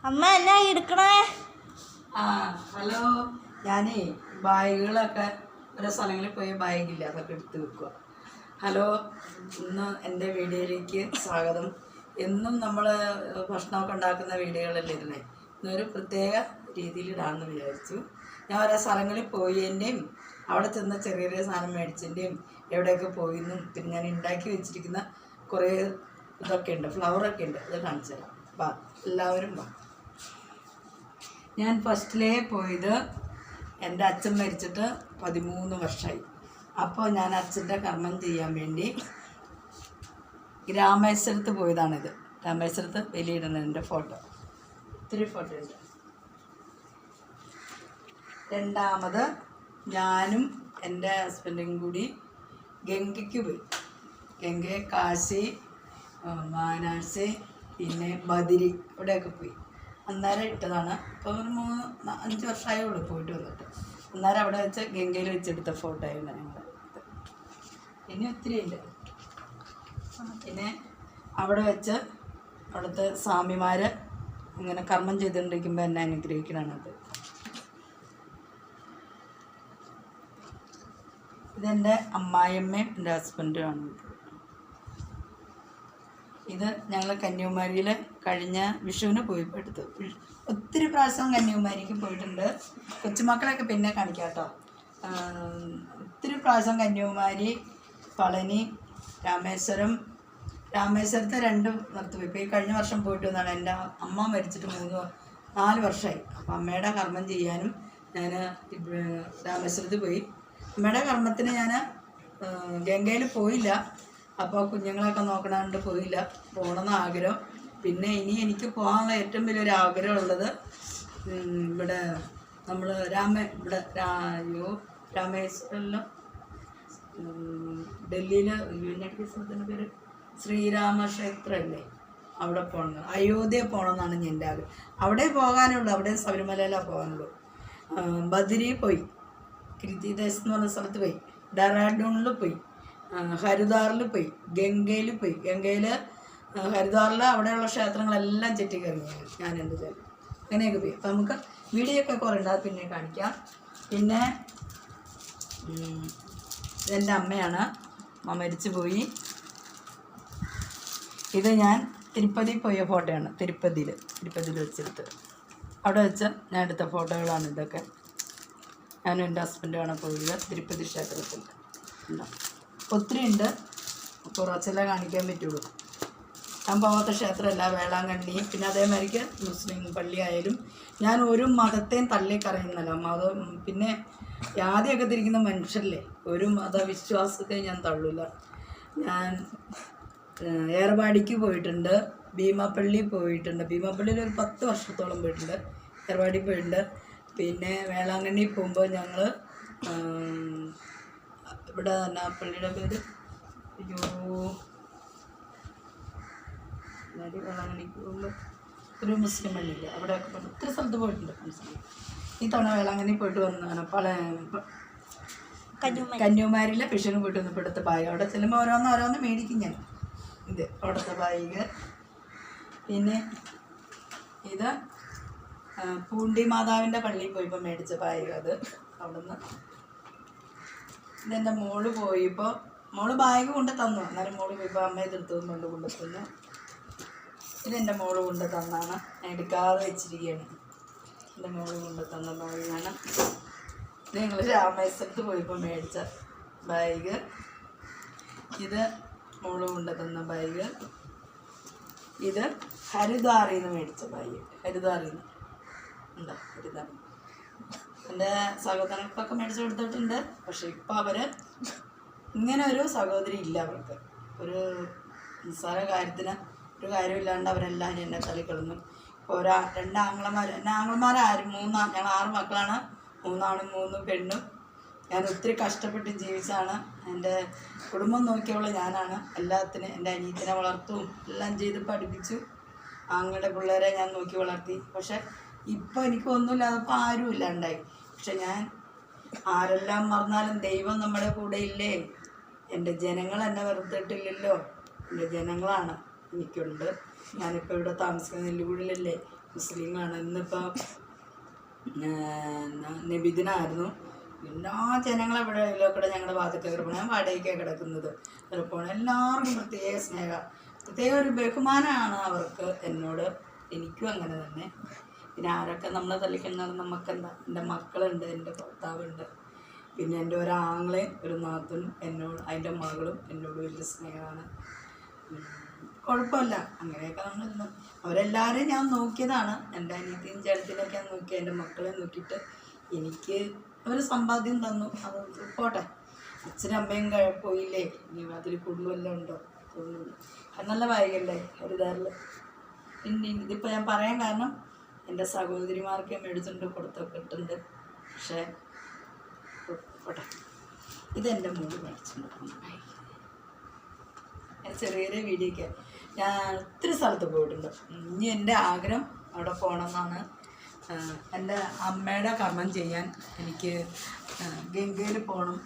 അമ്മ എന്നാ എടുക്കണേ? ഹലോ, ഞാനേ ബാഗുകളൊക്കെ ഓരോ സ്ഥലങ്ങളിൽ പോയി ബാഗില്ല, അതൊക്കെ എടുത്ത് വെക്കുക. ഹലോ, ഇന്ന് എൻ്റെ വീഡിയോയിലേക്ക് സ്വാഗതം. എന്നും നമ്മൾ ഭക്ഷണമൊക്കെ ഉണ്ടാക്കുന്ന വീഡിയോകളല്ലേ ഇരുന്നേ, ഇന്നൊരു പ്രത്യേക രീതിയിൽ ഇടാമെന്ന് വിചാരിച്ചു. ഞാൻ ഓരോ സ്ഥലങ്ങളിൽ പോയതിൻ്റെയും അവിടെ ചെന്ന ചെറിയ ചെറിയ സാധനം മേടിച്ചതിൻ്റെയും എവിടെയൊക്കെ പോയിന്നും പിന്നെ ഞാൻ ഉണ്ടാക്കി വെച്ചിരിക്കുന്ന കുറേ ഇതൊക്കെ ഉണ്ട്, ഫ്ലവറൊക്കെ ഉണ്ട്, അത് കാണിച്ചു തരാം. വാ, എല്ലാവരും വാ. ഞാൻ ഫസ്റ്റിലേ പോയത് എൻ്റെ അച്ഛൻ മരിച്ചിട്ട് 13 വർഷമായി. അപ്പോൾ ഞാൻ അച്ഛൻ്റെ കർമ്മം ചെയ്യാൻ വേണ്ടി രാമേശ്വരത്ത് പോയതാണിത്. രാമേശ്വരത്ത് വലിയിടുന്നതിൻ്റെ ഫോട്ടോ, ഒത്തിരി ഫോട്ടോ ഉണ്ട്. രണ്ടാമത് ഞാനും എൻ്റെ ഹസ്ബൻഡും കൂടി ഗംഗയ്ക്ക് പോയി. ഗംഗ, കാശി, വാരണാസി, പിന്നെ ബദരി, ഇവിടെയൊക്കെ പോയി. അന്നേരം ഇട്ടതാണ്. ഇപ്പോൾ ഒരു 3-5 വർഷമായേ ഉള്ളൂ പോയിട്ട് വന്നിട്ട്. അന്നേരം അവിടെ വെച്ച് ഗംഗയിൽ വെച്ചെടുത്ത ഫോട്ടോ ആയിരുന്നു ഞങ്ങൾ. പിന്നെ ഒത്തിരി ഉണ്ട്. പിന്നെ അവിടെ വെച്ച് അവിടുത്തെ സ്വാമിമാർ ഇങ്ങനെ കർമ്മം ചെയ്തുകൊണ്ടിരിക്കുമ്പോൾ എന്നെ അനുഗ്രഹിക്കണത്. ഇതെൻ്റെ അമ്മായിയമ്മയും എൻ്റെ ഹസ്ബൻഡുമാണ്. ഇത് ഞങ്ങൾ കന്യാകുമാരിയിൽ കഴിഞ്ഞ വിഷുവിന് പോയപ്പോൾ എടുത്തു. ഒത്തിരി പ്രാവശ്യം കന്യാകുമാരിക്ക് പോയിട്ടുണ്ട്. കൊച്ചുമക്കളെയൊക്കെ പിന്നെ കാണിക്കാം കേട്ടോ. ഒത്തിരി പ്രാവശ്യം കന്യാകുമാരി, പളനി, രാമേശ്വരത്തെ 2 നിർത്തിപ്പോയി. ഇപ്പോൾ ഈ കഴിഞ്ഞ വർഷം പോയിട്ട് വന്നാണ്. എൻ്റെ അമ്മ മരിച്ചിട്ട് 3-4 വർഷമായി. അപ്പോൾ അമ്മയുടെ കർമ്മം ചെയ്യാനും ഞാൻ രാമേശ്വരത്ത് പോയി. അമ്മയുടെ കർമ്മത്തിന് ഞാൻ ഗംഗയിൽ പോയില്ല. അപ്പോൾ കുഞ്ഞുങ്ങളൊക്കെ നോക്കണതുകൊണ്ട് പോയില്ല. പോകണമെന്ന് ആഗ്രഹം. പിന്നെ ഇനി എനിക്ക് പോകാനുള്ള ഏറ്റവും വലിയൊരു ആഗ്രഹമുള്ളത് ഇവിടെ നമ്മൾ രാമേശ്വരമല്ലോ, ഡൽഹിയിൽ യുണൈറ്റഡ് സ്ഥലത്തിൻ്റെ പേര് ശ്രീരാമക്ഷേത്രമല്ലേ, അവിടെ പോകണം. അയോധ്യ പോകണമെന്നാണ് എൻ്റെ ആഗ്രഹം. അവിടെ പോകാനുള്ളൂ, അവിടെ ശബരിമലയിലാണ് പോകാനുള്ളൂ. ബദരി പോയി, കൃതിദേശ് എന്ന് പറഞ്ഞ സ്ഥലത്ത് പോയി, ഡെറാഡൂണിൽ പോയി, ഹരിദ്വാറിൽ പോയി, ഗംഗയിൽ പോയി. ഹരിദ്വാറിൽ അവിടെയുള്ള ക്ഷേത്രങ്ങളെല്ലാം ചുറ്റിക്കറിഞ്ഞു ഞാൻ. എന്ത് ചെയ്യും, അങ്ങനെയൊക്കെ പോയി. അപ്പം നമുക്ക് വീഡിയോ ഒക്കെ കുറേ ഉണ്ട്, അത് പിന്നെ കാണിക്കാം. പിന്നെ ഇതെൻ്റെ അമ്മയാണ്, അമ്മ മരിച്ചു പോയി. ഇത് ഞാൻ തിരുപ്പതി പോയ ഫോട്ടോയാണ്. തിരുപ്പതിയിൽ വെച്ചെടുത്ത് അവിടെ വെച്ച് ഞാൻ എടുത്ത ഫോട്ടോകളാണ് ഇതൊക്കെ. ഞാനും എൻ്റെ ഹസ്ബൻഡുമാണ് പോയത് തിരുപ്പതി ക്ഷേത്രത്തിൽ. ഒത്തിരി ഉണ്ട്, കുറച്ചെല്ലാം കാണിക്കാൻ പറ്റുള്ളൂ. ഞാൻ പോകാത്ത ക്ഷേത്രമല്ല വേളാങ്കണ്ണി. പിന്നെ അതേമാതിരിക്ക് മുസ്ലിം പള്ളി ആയാലും ഞാൻ ഒരു മതത്തെയും തള്ളിക്കറിയുന്നല്ല. മതം പിന്നെ ആദ്യമൊക്കെ തിരിക്കുന്ന മനുഷ്യരല്ലേ, ഒരു മതവിശ്വാസത്തെ ഞാൻ തള്ളില്ല. ഞാൻ ഏർവാടിക്ക് പോയിട്ടുണ്ട്, ഭീമാപ്പള്ളി പോയിട്ടുണ്ട്. ഭീമാപ്പള്ളിയിൽ ഒരു 10 വർഷത്തോളം പോയിട്ടുണ്ട്. ഏർവാടി പോയിട്ടുണ്ട്. പിന്നെ വേളാങ്കണ്ണി പോകുമ്പോൾ ഞങ്ങൾ ഇവിടെ തന്നെ പള്ളിയുടെ പേര് വേളാങ്കണ്ണിക്ക് പോകുമ്പോൾ ഒരു മുസ്ലിം പള്ളിയില്ല, അവിടെയൊക്കെ പോയിട്ട് ഒത്തിരി സ്ഥലത്ത് പോയിട്ടുണ്ട് മുസ്ലിം. ഈ തവണ വേളാങ്കണ്ണി പോയിട്ട് വന്നതാണ്. കന്യാകുമാരിയിലെ വിഷുവിന് പോയിട്ട് വന്നപ്പോൾ ഇവിടുത്തെ ബാഗ് അവിടെ ചെല്ലുമ്പോൾ ഓരോന്ന് മേടിക്കും ഞാൻ. ഇത് അവിടുത്തെ ബാഗ്. പിന്നെ ഇത് പൂണ്ടി മാതാവിൻ്റെ പള്ളിയിൽ പോയപ്പോൾ മേടിച്ച ബാഗ്, അത് അവിടുന്ന്. ഇതെൻ്റെ മോള് പോയപ്പോൾ മോള് ബാഗ് കൊണ്ട് തന്നു. എന്നാലും മോള് പോയപ്പോൾ അമ്മയെ തീർത്തുകൊണ്ട് കൊണ്ട് തന്നു. ഇതെൻ്റെ മോള് കൊണ്ട് തന്നാണ്, ഞാൻ എടുക്കാതെ വെച്ചിരിക്കുകയാണ്. എൻ്റെ മോള് കൊണ്ട് തന്ന ബാഗാണ്. ഇത് ഞങ്ങൾ രാമേശ്വരത്ത് പോയപ്പോൾ മേടിച്ച ബാഗ്. ഇത് മോള് കൊണ്ട് തന്ന ബാഗ്. ഇത് ഹരിദ്വാറിൽ നിന്ന് മേടിച്ച ബാഗ്. ഹരിദ്വാറിൽ നിന്ന് ഉണ്ടോ, ഹരിദ്വാർ. എൻ്റെ സഹോദരങ്ങൾക്കൊക്കെ മേടിച്ച് കൊടുത്തിട്ടുണ്ട്. പക്ഷെ ഇപ്പം അവർ ഇങ്ങനെ ഒരു സഹോദരി ഇല്ല. അവർക്ക് ഒരു നിസ്സാര കാര്യത്തിന് ഒരു കാര്യമില്ലാണ്ട് അവരെല്ലാവരും എന്നെ തള്ളിക്കളഞ്ഞു. ഇപ്പോൾ 2 ആങ്ങളമാർ, എൻ്റെ ആങ്ങളമാരും 3, ഞങ്ങൾ 6 മക്കളാണ്. 3 ആണും 3 പെണ്ണും. ഞാൻ ഒത്തിരി കഷ്ടപ്പെട്ട് ജീവിച്ചാണ്. എൻ്റെ കുടുംബം നോക്കിയവള് ഞാനാണ്. എല്ലാത്തിനും എൻ്റെ അനിയത്തിനെ വളർത്തും എല്ലാം ചെയ്ത് പഠിപ്പിച്ചു. ആങ്ങളുടെ പിള്ളേരെ ഞാൻ നോക്കി വളർത്തി. പക്ഷെ ഇപ്പോൾ എനിക്കൊന്നുമില്ലാതപ്പോൾ ആരും ഇല്ലാണ്ടായി. പക്ഷെ ഞാൻ ആരെല്ലാം മറന്നാലും ദൈവം നമ്മുടെ കൂടെ ഇല്ലേ. എൻ്റെ ജനങ്ങൾ എന്നെ വെറുതെട്ടില്ലല്ലോ. എൻ്റെ ജനങ്ങളാണ് എനിക്കുണ്ട്. ഞാനിപ്പോൾ ഇവിടെ താമസിക്കുന്ന നെല്ലുകുഴിയിലല്ലേ, മുസ്ലിങ്ങളാണ്. ഇന്നിപ്പോൾ നബിദിനായിരുന്നു. എല്ലാ ജനങ്ങളും ഇവിടെ ഇതിലൊക്കെ ഞങ്ങളുടെ ഭാഗത്തൊക്കെ കിടക്കണം. ഞാൻ വാടകയ്ക്കാണ് കിടക്കുന്നത്. ചിലപ്പോൾ എല്ലാവർക്കും പ്രത്യേക സ്നേഹം, പ്രത്യേക ഒരു ബഹുമാനമാണ് അവർക്ക് എന്നോട്. എനിക്കും അങ്ങനെ തന്നെ. പിന്നെ ആരൊക്കെ നമ്മളെ തല്ലിക്കുന്നത് നമുക്കെന്താ. എൻ്റെ മക്കളുണ്ട്, എൻ്റെ ഭർത്താവുണ്ട്, പിന്നെ എൻ്റെ ഒരാങ്ങളെയും ഒരു നാത്തനും എന്നോട്, അതിൻ്റെ മകളും എന്നോട് വലിയ സ്നേഹമാണ്. കുഴപ്പമില്ല, അങ്ങനെയൊക്കെ നമ്മളിരുന്നു. അവരെല്ലാവരെയും ഞാൻ നോക്കിയതാണ്. എൻ്റെ അനിയത്തിയും ചേട്ടത്തിനൊക്കെ ഞാൻ നോക്കി, എൻ്റെ മക്കളെ നോക്കിയിട്ട് എനിക്ക് അവർ സമ്പാദ്യം തന്നു. അത് പോട്ടെ, അച്ഛനും അമ്മയും പോയില്ലേ, ഇനി അതിൽ കുടുംബമെല്ലാം ഉണ്ടോ തോന്നുന്നു. നല്ല വായികല്ലേ ഒരു ധാരിൽ. പിന്നെ ഇതിപ്പോൾ ഞാൻ പറയാൻ കാരണം എൻ്റെ സഹോദരിമാർക്ക് മേടിച്ചുകൊണ്ട് കൊടുത്തൊക്കെ ഇട്ടുണ്ട്. പക്ഷേ പോട്ടെ, ഇതെൻ്റെ മോള് മേടിച്ചിട്ടുണ്ട്. ചെറിയ ചെറിയ വീഡിയോയ്ക്ക് ഞാൻ ഒത്തിരി സ്ഥലത്ത് പോയിട്ടുണ്ട്. ഇനി എൻ്റെ ആഗ്രഹം അവിടെ പോകണമെന്നാണ്. എൻ്റെ അമ്മയുടെ കർമ്മം ചെയ്യാൻ എനിക്ക് ഗംഗയിൽ പോകണം.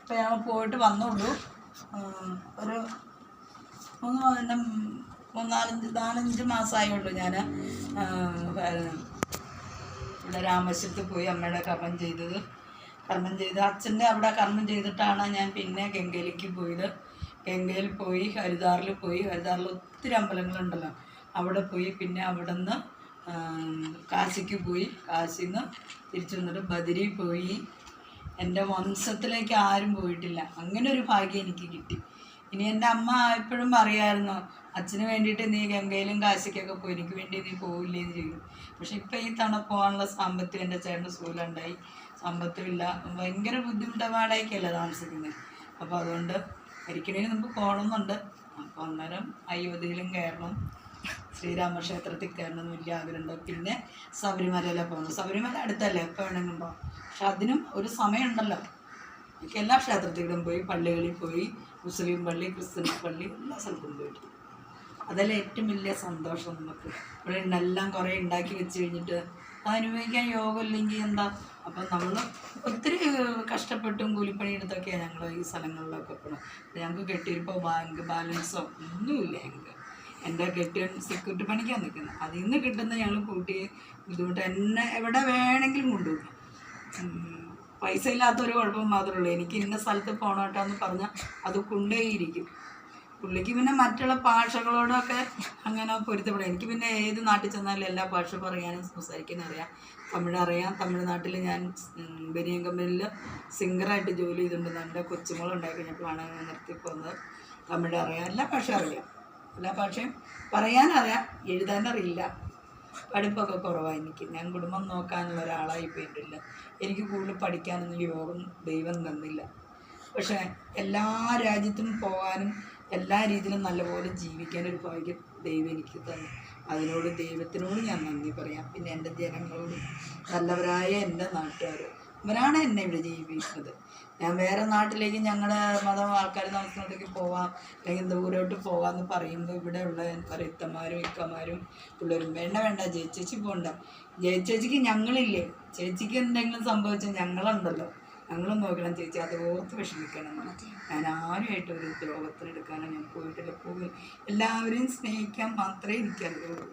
അപ്പോൾ ഞാൻ പോയിട്ട് വന്നുള്ളൂ. ഒരു 4-5 മാസമായുള്ളൂ ഞാൻ ഇവിടെ രാമേശ്വരത്ത് പോയി അമ്മയുടെ കർമ്മം ചെയ്ത് അച്ഛൻ്റെ അവിടെ കർമ്മം ചെയ്തിട്ടാണ് ഞാൻ പിന്നെ ഗംഗയിലേക്ക് പോയത്. ഗംഗയിൽ പോയി, ഹരിദ്വാറിൽ പോയി. ഹരിദ്വാറിൽ ഒത്തിരി അമ്പലങ്ങളുണ്ടല്ലോ, അവിടെ പോയി. പിന്നെ അവിടെ നിന്ന് കാശിക്ക് പോയി. കാശിയിൽ നിന്ന് തിരിച്ചു വന്നിട്ട് ബദരി പോയി. എൻ്റെ വംശത്തിലേക്ക് ആരും പോയിട്ടില്ല. അങ്ങനെ ഒരു ഭാഗ്യം എനിക്ക് കിട്ടി. ഇനി എൻ്റെ അമ്മ എപ്പോഴും പറയായിരുന്നു, അച്ഛന് വേണ്ടിയിട്ട് നീ ഗംഗയിലും കാശിക്കൊക്കെ പോയി, എനിക്ക് വേണ്ടി നീ പോവില്ലേന്ന് ചെയ്യും. പക്ഷെ ഇപ്പം ഈ തവണ പോകാനുള്ള സാമ്പത്തികം എൻ്റെ ചേട്ടന് സൂലുണ്ടായി. സാമ്പത്തികമില്ല, ഭയങ്കര ബുദ്ധിമുട്ട്, വാടകയ്ക്കല്ല താമസിക്കുന്നത്. അപ്പോൾ അതുകൊണ്ട് ഒരിക്കലും നമുക്ക് പോകണമെന്നുണ്ട്. അപ്പോൾ അന്നേരം അയോധ്യയിലും കയറണം, ശ്രീരാമക്ഷേത്രത്തിൽ കയറണം എന്ന് വലിയ ആഗ്രഹമുണ്ട്. പിന്നെ ശബരിമലയിലാണ് പോകുന്നത്. ശബരിമല അടുത്തല്ലേ, എപ്പോൾ വേണമെങ്കിലും പോകാം. പക്ഷെ അതിനും ഒരു സമയമുണ്ടല്ലോ. എനിക്ക് എല്ലാ ക്ഷേത്രത്തിലും പോയി, പള്ളികളിൽ പോയി, മുസ്ലിം പള്ളി, ക്രിസ്ത്യൻ പള്ളി, എല്ലാ സ്ഥലത്തും പോയിട്ട്. അതല്ല ഏറ്റവും വലിയ സന്തോഷം നമുക്ക്. ഇവിടെ എല്ലാം കുറേ ഉണ്ടാക്കി വെച്ച് കഴിഞ്ഞിട്ട് അനുഭവിക്കാൻ യോഗം ഇല്ലെങ്കിൽ എന്താ. അപ്പം നമ്മൾ ഒത്തിരി കഷ്ടപ്പെട്ടും കൂലിപ്പണിയെടുത്തൊക്കെയാണ് ഞങ്ങൾ ഈ സ്ഥലങ്ങളിലൊക്കെ പോകണം. ഞങ്ങൾക്ക് കെട്ടിയപ്പോൾ ബാങ്ക് ബാലൻസോ ഒന്നുമില്ല. ഞങ്ങൾക്ക് എൻ്റെ കെട്ടിയൻ സെക്യൂരിറ്റി പണിക്കാണ് നിൽക്കുന്നത്. അതിൽ നിന്ന് കിട്ടുന്ന ഞങ്ങൾ കൂട്ടി ബുദ്ധിമുട്ട് എന്നെ എവിടെ വേണമെങ്കിലും കൊണ്ടുപോകും. പൈസ ഇല്ലാത്തൊരു കുഴപ്പം മാത്രമേ ഉള്ളൂ. എനിക്ക് ഇന്ന സ്ഥലത്ത് പോകണോട്ടാന്ന് പറഞ്ഞാൽ അത് കൊണ്ടേയിരിക്കും. പുള്ളിക്ക് പിന്നെ മറ്റുള്ള ഭാഷകളോടൊക്കെ അങ്ങനെ പൊരുത്തപ്പെടാം. എനിക്ക് പിന്നെ ഏത് നാട്ടിൽ ചെന്നാലും എല്ലാ ഭാഷ പറയാനും സംസാരിക്കാനും അറിയാം. തമിഴറിയാം. തമിഴ്നാട്ടിൽ ഞാൻ ബനിയൻ കമ്പനിയിൽ സിംഗറായിട്ട് ജോലി ചെയ്തിട്ടുണ്ട്. എൻ്റെ കൊച്ചുങ്ങളുണ്ടായി കഴിഞ്ഞപ്പോഴാണ് നിർത്തി പോകുന്നത്. തമിഴറിയാം, എല്ലാ ഭാഷ അറിയാം. എല്ലാ ഭാഷയും പറയാനറിയാം, എഴുതാനറിയില്ല. പഠിപ്പൊക്കെ കുറവാണ് എനിക്ക്. ഞാൻ കുടുംബം നോക്കാനുള്ള ഒരാളായി പോയിട്ടില്ല. എനിക്ക് കൂടുതൽ പഠിക്കാനൊന്നും യോഗം ദൈവം തന്നില്ല. പക്ഷേ എല്ലാ രാജ്യത്തും പോകാനും എല്ലാ രീതിയിലും നല്ലപോലെ ജീവിക്കാനൊരു ഭാഗ്യം ദൈവം എനിക്ക് തന്നു. അതിനോട് ദൈവത്തിനോട് ഞാൻ നന്ദി പറയാം. പിന്നെ എൻ്റെ ജനങ്ങളോട്, നല്ലവരായ എൻ്റെ നാട്ടുകാർ, അവരാണ് എന്നെ ഇവിടെ ജീവിക്കുന്നത്. ഞാൻ വേറെ നാട്ടിലേക്ക് ഞങ്ങളുടെ മതം ആൾക്കാർ താമസിക്കുന്നതൊക്കെ പോവാം, അല്ലെങ്കിൽ ദൂരോട്ട് പോകാമെന്ന് പറയുമ്പോൾ ഇവിടെ ഉള്ള ഇത്തമാരും ഇക്കമാരും പിള്ളേരും വേണ്ട ചേച്ചി പോകണ്ട. ചേച്ചിക്ക് ഞങ്ങളില്ലേ, ചേച്ചിക്ക് എന്തെങ്കിലും സംഭവിച്ചാൽ ഞങ്ങളുണ്ടല്ലോ, ഞങ്ങളും നോക്കണം ചേച്ചി, അത് ഓർത്ത് വിഷമിക്കണം. ഞാൻ ആരുമായിട്ട് ഒരു ദ്രോഹത്തിനെടുക്കാനോ ഞാൻ പോയിട്ടില്ല. എല്ലാവരെയും സ്നേഹിക്കാൻ മാത്രമേ എനിക്കറിയുള്ളൂ.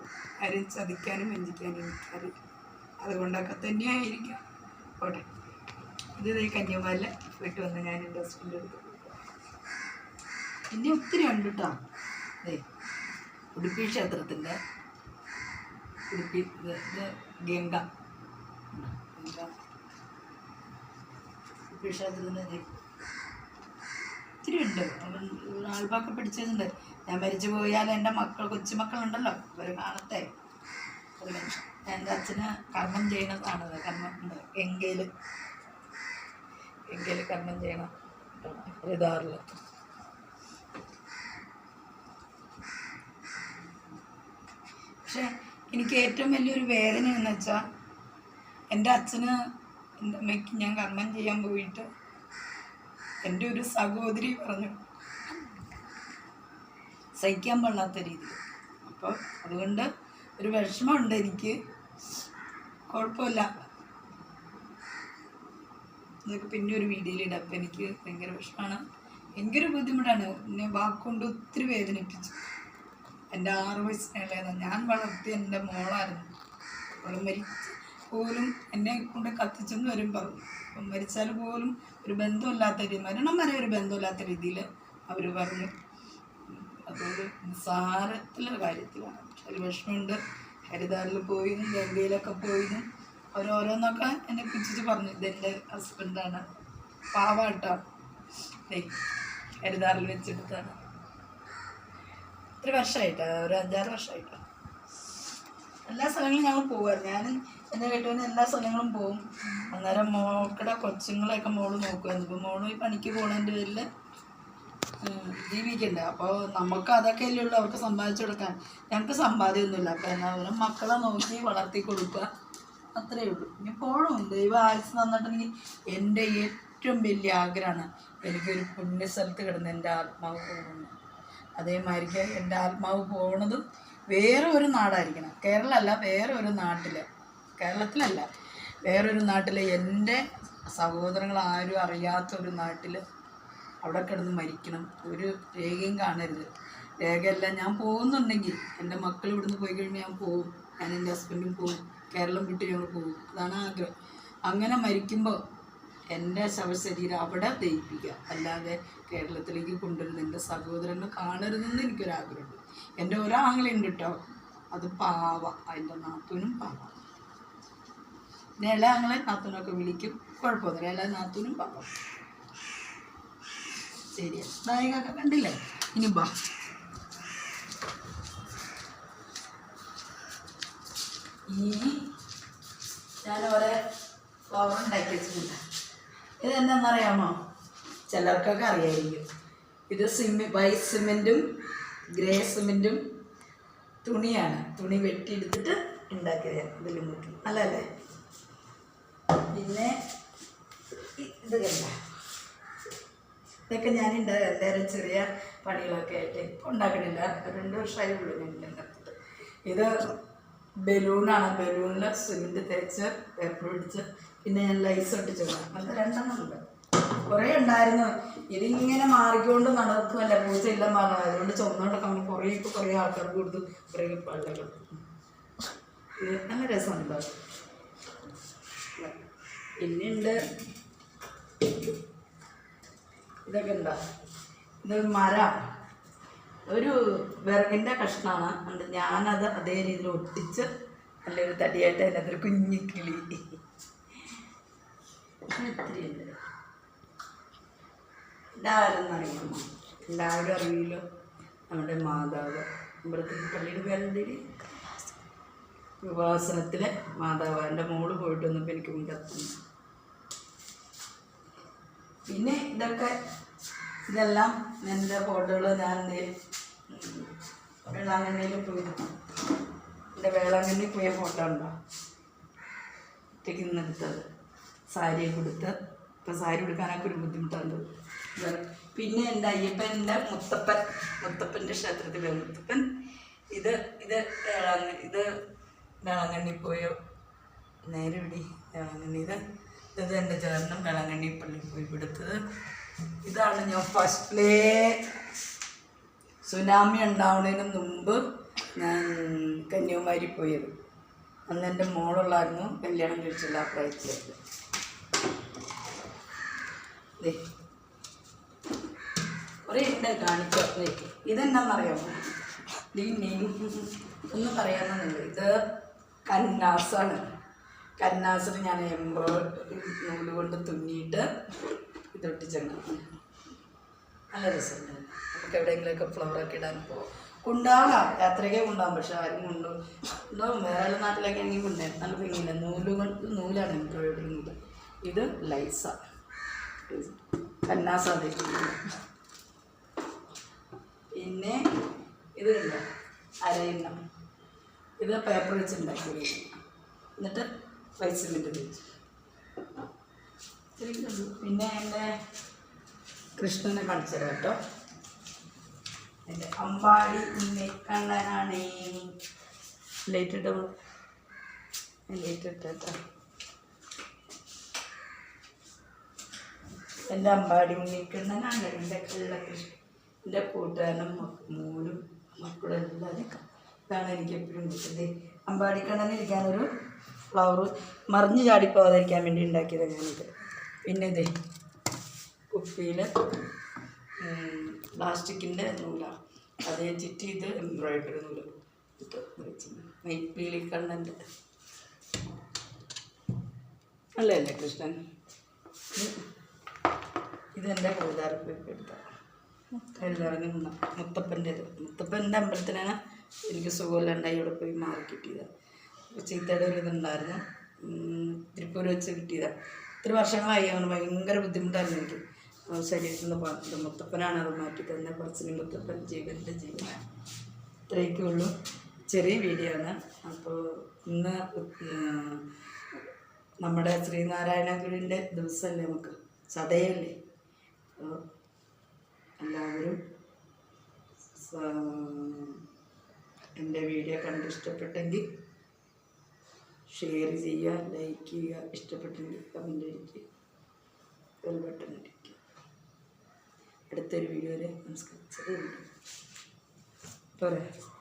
ആരെയും ചതിക്കാനും വഞ്ചിക്കാനും എനിക്കറിയില്ല. അതുകൊണ്ടൊക്കെ തന്നെയായിരിക്കാം. പോട്ടെ, ഇത് കന്യാകുമാരിയിൽ പോയിട്ട് വന്ന് ഞാൻ എൻ്റെ ഹസ്ബൻഡ് എടുത്ത് പിന്നെ ഒത്തിരി ഉണ്ട് കേട്ടോ. ഉടുപ്പി ക്ഷേത്രത്തിൻ്റെ ഉടുപ്പി ഗംഗ ക്ഷേത്രത്തിൻ്റെ ഒത്തിരി ഉണ്ട്. ആൾപ്പാക്കെ പിടിച്ചിട്ടുണ്ട്. ഞാൻ മരിച്ചു പോയാൽ എൻ്റെ കൊച്ചുമക്കളുണ്ടല്ലോ, അവർ കാണട്ടെ. എൻ്റെ അച്ഛന് കർമ്മം ചെയ്യണതാണത്. കർമ്മം ഗംഗയിൽ കർമ്മം ചെയ്യണം ഹരിദ്വാറിൽ. പക്ഷെ എനിക്ക് ഏറ്റവും വലിയൊരു വേദന എന്ന് വെച്ചാൽ എൻ്റെ അച്ഛന്, എൻ്റെ അമ്മയ്ക്ക് ഞാൻ കർമ്മം ചെയ്യാൻ പോയിട്ട് എൻ്റെ ഒരു സഹോദരി പറഞ്ഞു സഹിക്കാൻ പാടില്ലാത്ത രീതിയിൽ. അപ്പോൾ അതുകൊണ്ട് ഒരു വിഷമമുണ്ട് എനിക്ക്. കുഴപ്പമില്ല, ഇതൊക്കെ പിന്നെ ഒരു വീഡിയോയിലിടാം. അപ്പം എനിക്ക് ഭയങ്കര വിഷമമാണ്, ഭയങ്കര ബുദ്ധിമുട്ടാണ്. എന്നെ വാക്കുകൊണ്ട് ഒത്തിരി വേദനിപ്പിച്ചു. എൻ്റെ 6 വയസ്സിനുള്ളതാണ് ഞാൻ വളർത്തിയ എൻ്റെ മോളായിരുന്നു. അവൾ മരിച്ച് പോലും എന്നെ കൊണ്ട് കത്തിച്ചെന്ന് വരും പറഞ്ഞു. അപ്പം മരിച്ചാൽ പോലും ഒരു ബന്ധമില്ലാത്ത രീതി, മരണം വരെ ഒരു ബന്ധമില്ലാത്ത രീതിയിൽ അവർ പറഞ്ഞു. അതൊരു നിസ്സാരത്തിലുള്ള കാര്യത്തിലാണ്. ഒരു വിഷമമുണ്ട്. ഹരിതാറിൽ പോയിന്നും ഗംഗയിലൊക്കെ പോയിന്നും ഓരോന്നൊക്കെ എന്നെ പിടിച്ചിട്ട് പറഞ്ഞു. ഇതെൻ്റെ ഹസ്ബൻഡാണ്, പാവാട്ടോ, ഹരിതാറിൽ വെച്ചെടുത്താണ്. ഒരു വർഷമായിട്ടാണ്, ഒരു 5-6 വർഷമായിട്ടാണ്. എല്ലാ സ്ഥലങ്ങളും ഞങ്ങൾ പോകുമായിരുന്നു. ഞാൻ എൻ്റെ വീട്ടിൽ എല്ലാ സ്ഥലങ്ങളും പോകും. അന്നേരം മോക്കടെ കൊച്ചുങ്ങളെയൊക്കെ മോള് നോക്കുമായിരുന്നു. ഇപ്പോൾ മോള് ഈ പണിക്ക് പോകുന്നതിൻ്റെ പേരിൽ ജീവിക്കണ്ട. അപ്പോൾ നമുക്ക് അതൊക്കെ അല്ലേ ഉള്ളൂ അവർക്ക് സമ്പാദിച്ചു കൊടുക്കാൻ. ഞങ്ങൾക്ക് സമ്പാദ്യമൊന്നുമില്ല. അപ്പോൾ എന്നാലും മക്കളെ നോക്കി വളർത്തി കൊടുക്കുക, അത്രയേ ഉള്ളൂ. ഇനി പോകണം, ദൈവം ആയുസ് തന്നിട്ടുണ്ടെങ്കിൽ എൻ്റെ ഏറ്റവും വലിയ ആഗ്രഹമാണ് എനിക്കൊരു പുണ്യ സ്ഥലത്ത് കിടന്ന് എൻ്റെ ആത്മാവ് പോകണമെന്ന്. അതേമാതിരിക്ക് എൻ്റെ ആത്മാവ് പോകുന്നതും വേറെ ഒരു നാടായിരിക്കണം. കേരളമല്ല, വേറെ ഒരു നാട്ടിൽ, കേരളത്തിലല്ല, വേറൊരു നാട്ടിൽ, എൻ്റെ സഹോദരങ്ങൾ ആരും അറിയാത്തൊരു നാട്ടിൽ അവിടെ കിടന്ന് മരിക്കണം. ഒരു രേഖയും കാണരുത്. രേഖയെല്ലാം ഞാൻ പോകുന്നുണ്ടെങ്കിൽ എൻ്റെ മക്കൾ ഇവിടുന്ന് പോയി കഴിയുമ്പോൾ ഞാൻ പോകും. ഞാൻ എൻ്റെ ഹസ്ബൻഡും പോകും. കേരളം വിട്ട് ഞങ്ങൾ പോകും. അതാണ് ആഗ്രഹം. അങ്ങനെ മരിക്കുമ്പോൾ എൻ്റെ ശവശരീരം അവിടെ ദഹിപ്പിക്കുക, അല്ലാതെ കേരളത്തിലേക്ക് കൊണ്ടുവരുന്നത് എൻ്റെ സഹോദരങ്ങൾ കാണരുതെന്ന് എനിക്കൊരാഗ്രഹമുണ്ട്. എൻ്റെ ഒരാങ്ങളുണ്ട് കേട്ടോ, അത് പാവ, അതിൻ്റെ നാത്തൂനും പാവ. പിന്നെ എല്ലാ ആങ്ങളെ നാത്തൂനൊക്കെ വിളിക്കും, കുഴപ്പമൊന്നുമില്ല. എല്ലാ നാത്തൂനും പാവ. ശരിയാ, നായികയൊക്കെ കണ്ടില്ലേ. ഇനി ബാ, ഇനി ഞാൻ ഓരോ ഫ്ലവർ ഉണ്ടാക്കി വെച്ചിട്ടുണ്ട്. ഇതെന്താണെന്നറിയാമോ? ചിലർക്കൊക്കെ അറിയായിരിക്കും. ഇത് വൈറ്റ് സിമെൻറ്റും ഗ്രേ സിമെൻറ്റും തുണിയാണ്. തുണി വെട്ടിയെടുത്തിട്ട് ഉണ്ടാക്കിയതാണ്. ഇതിൽ നോക്കി നല്ലല്ലേ. പിന്നെ ഇത് കണ്ട, ഇതൊക്കെ ഞാൻ എല്ലാവരും ചെറിയ പണികളൊക്കെ ആയിട്ട് ഇപ്പോൾ ഉണ്ടാക്കണില്ല. 2 വർഷമായി ഉള്ളൂ ഞാൻ ഉണ്ടാക്കിയിട്ട്. ഇത് ബലൂണാണ്. ബലൂണിൽ സിമെൻറ്റ് തേച്ച് പേപ്പർ പിടിച്ച് പിന്നെ ഞാൻ ലൈസ് ഒട്ടിച്ചിടാം. അങ്ങനത്തെ 2 ഉണ്ട്. കുറേ ഉണ്ടായിരുന്നു. ഇതിങ്ങനെ മാറിക്കൊണ്ട് നടക്കുമല്ല, പൂച്ചയില്ല മാറണം. അതുകൊണ്ട് ചുമന്നുകൊണ്ടൊക്കെ നമ്മൾ കുറേ ആൾക്കാർക്ക് കൊടുത്തു, കുറേ പള്ളികൾ. ഇത് നല്ല രസമുണ്ടോ? പിന്നെയുണ്ട് ഇതൊക്കെ ഉണ്ടോ? ഇതൊരു മരം, ഒരു വിറകിൻ്റെ കഷ്ണമാണ്. അതുകൊണ്ട് ഞാനത് അതേ രീതിയിൽ ഒട്ടിച്ച് നല്ലൊരു തടിയായിട്ട് അതിനകത്തൊരു കുഞ്ഞിക്കിളി ഇത്രയുണ്ട്. എല്ലാവരും അറിയുമോ? എല്ലാവരും അറിയില്ലോ. നമ്മുടെ മാതാവ് അമ്പലത്തിൽ പള്ളിയുടെ പേരെന്തേരി, വിവാസനത്തിലെ മാതാവ്. എൻ്റെ മോള് പോയിട്ട് വന്നപ്പോൾ എനിക്ക് മുൻകത്തുന്നു. പിന്നെ ഇതെല്ലാം എൻ്റെ ഫോട്ടോകൾ ഞാൻ വേളാങ്കണ്ണിയിൽ പോയിരുന്നു. എൻ്റെ വേളാങ്കണ്ണി പോയ ഫോട്ടോ ഉണ്ടോ? ഒറ്റയ്ക്ക് നിന്നെടുത്തത്, സാരി കൊടുത്ത്. ഇപ്പം സാരി കൊടുക്കാനൊക്കെ ഒരു ബുദ്ധിമുട്ടുണ്ട്. പിന്നെ എൻ്റെ അയ്യപ്പൻ്റെ മുത്തപ്പൻ്റെ ക്ഷേത്രത്തിലെ മുത്തപ്പൻ. ഇത് വേളാങ്കണ്ണി പോയോ നേരെ ഇവിടെ വേളാങ്കണ്ണി. ഇത് എൻ്റെ ചേട്ടനും വേളാങ്കണ്ണി പള്ളിയിൽ പോയി കൊടുത്തത്. ഇതാണ് ഞാൻ ഫസ്റ്റിലേ സുനാമി ഉണ്ടാവുന്നതിന് മുമ്പ് ഞാൻ കന്യാകുമാരി പോയത്. അന്ന് എൻ്റെ മോളുള്ളായിരുന്നു, കല്യാണം കഴിച്ചില്ല ആ പ്രായത്തിലേക്ക്. കുറേ ഉണ്ട് കാണിച്ചത്. ഇതെന്താണെന്നറിയാമോ? ഒന്നും പറയാമെന്നുണ്ട്. ഇത് കന്നാസാണ്. കന്നാസിന് ഞാൻ നൂല് കൊണ്ട് തുന്നിയിട്ട് ഇതൊട്ടിച്ചെണ്ണ. നല്ല രസമുണ്ട്. നമുക്ക് എവിടെയെങ്കിലുമൊക്കെ ഫ്ലവറൊക്കെ ഇടാൻ പോകും. കൊണ്ടാകാം, യാത്രയ്ക്കേ കൊണ്ടാകും. പക്ഷെ ആരും കൊണ്ടുണ്ടാവും. വേറെ നാട്ടിലൊക്കെ ആണെങ്കിൽ കൊണ്ടുപോയി നല്ല ഭംഗിയില്ല. നൂലാണ് എംബ്രോയിഡറി നൂല്. ഇത് ലൈസ കന്നാസ. പിന്നെ ഇത് കണ്ടോ, അരയണ്ണം. ഇത് പേപ്പർ വെച്ചുണ്ടാക്കി എന്നിട്ട് വൈറ്റ് സിമെൻറ്റ് വെച്ച്. പിന്നെ എൻ്റെ കൃഷ്ണനെ കാണിച്ചു തരാം കേട്ടോ. എൻ്റെ അമ്പാടി ഉണ്ണിക്കണ്ണനാണ്. ലൈറ്റ് ഇട്ടോ, ലൈറ്റ് ഇട്ടോ. എൻ്റെ അമ്പാടി ഉണ്ണിക്കണ്ണനാണ്. എൻ്റെ കൃഷ്ണൻ, എൻ്റെ കൂട്ടുകാരനും മോനും മക്കളും എല്ലാവരും. ഇതാണ് എനിക്ക് എപ്പോഴും കിട്ടുന്നത്. അമ്പാടിക്കണ്ണനിരിക്കാനൊരു ഫ്ലവർ മറിഞ്ഞ് ചാടിപ്പോകാതിരിക്കാൻ വേണ്ടി ഉണ്ടാക്കിയത് ഞാനിത്. പിന്നെ ഇതേ കുപ്പിയിൽ പ്ലാസ്റ്റിക്കിൻ്റെ നൂലാണ്, അത് ഞാൻ ചുറ്റി ഇത് എംബ്രോയിഡറി നൂല് ഇത് വെച്ച് മൈപ്പീലി കണ്ണൻ്റെ അല്ലേ കൃഷ്ണൻ. ഇതെൻ്റെ ഹരിതാരപ്പൊക്കെ എടുത്ത ഹരിതാറിന് മുത്തപ്പൻ്റേത്. മുത്തപ്പൻ്റെ അമ്പലത്തിനാണ് എനിക്ക് സുഖമില്ലാണ്ടായി ഇവിടെ പോയി മാറി കിട്ടിയതാണ്. ചീത്തയുടെ ഒരു ഇതുണ്ടായിരുന്നു, തിരുപ്പൂർ വെച്ച് കിട്ടിയതാണ്. ഇത്തിരി വർഷങ്ങളായി, അങ്ങനെ ഭയങ്കര ബുദ്ധിമുട്ടായിരുന്നു എനിക്ക് ശരീരത്തിൽ നിന്ന് പറഞ്ഞത്. മുത്തപ്പനാണ് അത് മാറ്റി തന്നെ, പറച്ചിനി മുത്തപ്പൻ ജീവൻ്റെ ജീവൻ. ഇത്രയൊക്കെ ഉള്ളൂ, ചെറിയ വീഡിയോ ആണ്. അപ്പോൾ ഇന്ന് നമ്മുടെ ശ്രീനാരായണ ഗുരുവിൻ്റെ ദിവസമല്ലേ, നമുക്ക് ചതയല്ലേ. അപ്പോൾ എല്ലാവരും എൻ്റെ വീഡിയോ കണ്ട് ഇഷ്ടപ്പെട്ടെങ്കിൽ ഷെയർ ചെയ്യുക, ലൈക്ക് ചെയ്യുക, ഇഷ്ടപ്പെട്ടെങ്കിൽ കമൻ്റ് അടിക്കുക, ബെൽ ബട്ടൺ അടിക്കുക. അടുത്തൊരു വീഡിയോയിൽ നമസ്കാരം. പോരെ.